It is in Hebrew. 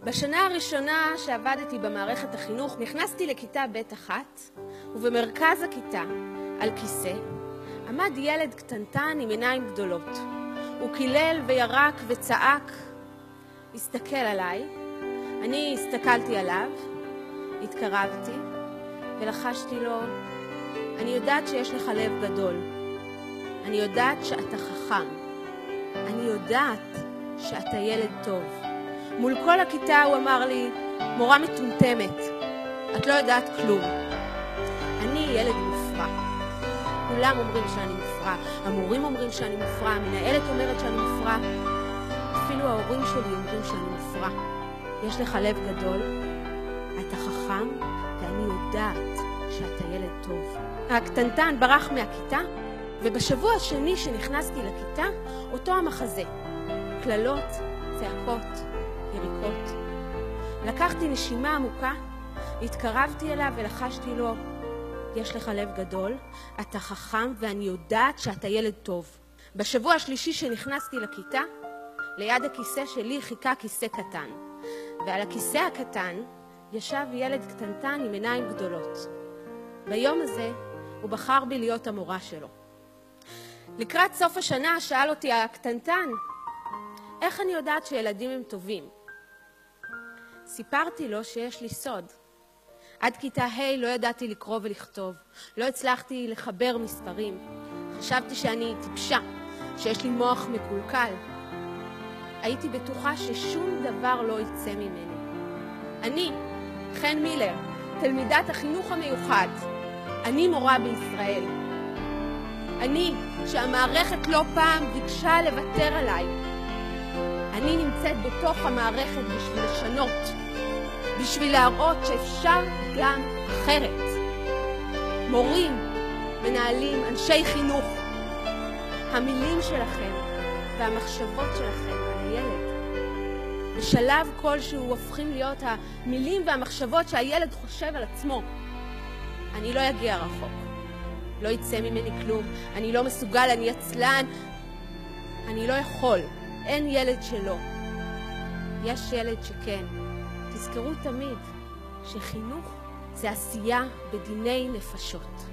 בשנה הראשונה שעבדתי במערכת החינוך נכנסתי לכיתה ב'1, ובמרכז הכיתה, על כיסא, עמד ילד קטנטן עם עיניים גדולות. הוא קילל וירק וצעק, הסתכל עליי, אני הסתכלתי עליו, התקרבתי ולחשתי לו, אני יודעת שיש לך לב גדול, אני יודעת שאתה חכם, אני יודעת שאתה ילד טוב. מול כל הכיתה הוא אמר לי, מורה מטומטמת, את לא יודעת כלום. אני ילד מופרע. כולם אומרים שאני מופרע, המורים אומרים שאני מופרע, המנהלת אומרת שאני מופרע, אפילו ההורים שלי אומרים שאני מופרע. יש לך לב גדול, אתה חכם, ואני יודעת שאתה ילד טוב. הקטנטן ברח מהכיתה, ובשבוע השני שנכנסתי לכיתה, אותו המחזה. קללות, צעקות, יריקות. לקחתי נשימה עמוקה, התקרבתי אליו ולחשתי לו, יש לך לב גדול, אתה חכם ואני יודעת שאתה ילד טוב. בשבוע השלישי שנכנסתי לכיתה, ליד הכיסא שלי חיכה כיסא קטן, ועל הכיסא הקטן ישב ילד קטנטן עם עיניים גדולות. ביום הזה הוא בחר בי להיות המורה שלו. לקראת סוף השנה שאל אותי הקטנטן, איך אני יודעת שילדים הם טובים? סיפרתי לו שיש לי סוד. עד כיתה ה' לא ידעתי לקרוא ולכתוב, לא הצלחתי לחבר מספרים. חשבתי שאני טיפשה, שיש לי מוח מקולקל. הייתי בטוחה ששום דבר לא יצא ממני. אני, חן מילר, תלמידת החינוך המיוחד, אני מורה בישראל. אני, שהמערכת לא פעם ביקשה לוותר עליי. אני נמצאת בתוך המערכת בשביל לשנות, בשביל להראות שאפשר גם אחרת. מורים, מנהלים, אנשי חינוך, המילים שלכם והמחשבות שלכם על הילד, בשלב כלשהו הופכים להיות המילים והמחשבות שהילד חושב על עצמו. אני לא אגיע רחוק, לא יצא ממני כלום, אני לא מסוגל, אני עצלן, אני לא יכול, אין ילד שלא. יש ילד שכן. תזכרו תמיד שחינוך זה עשייה בדיני נפשות.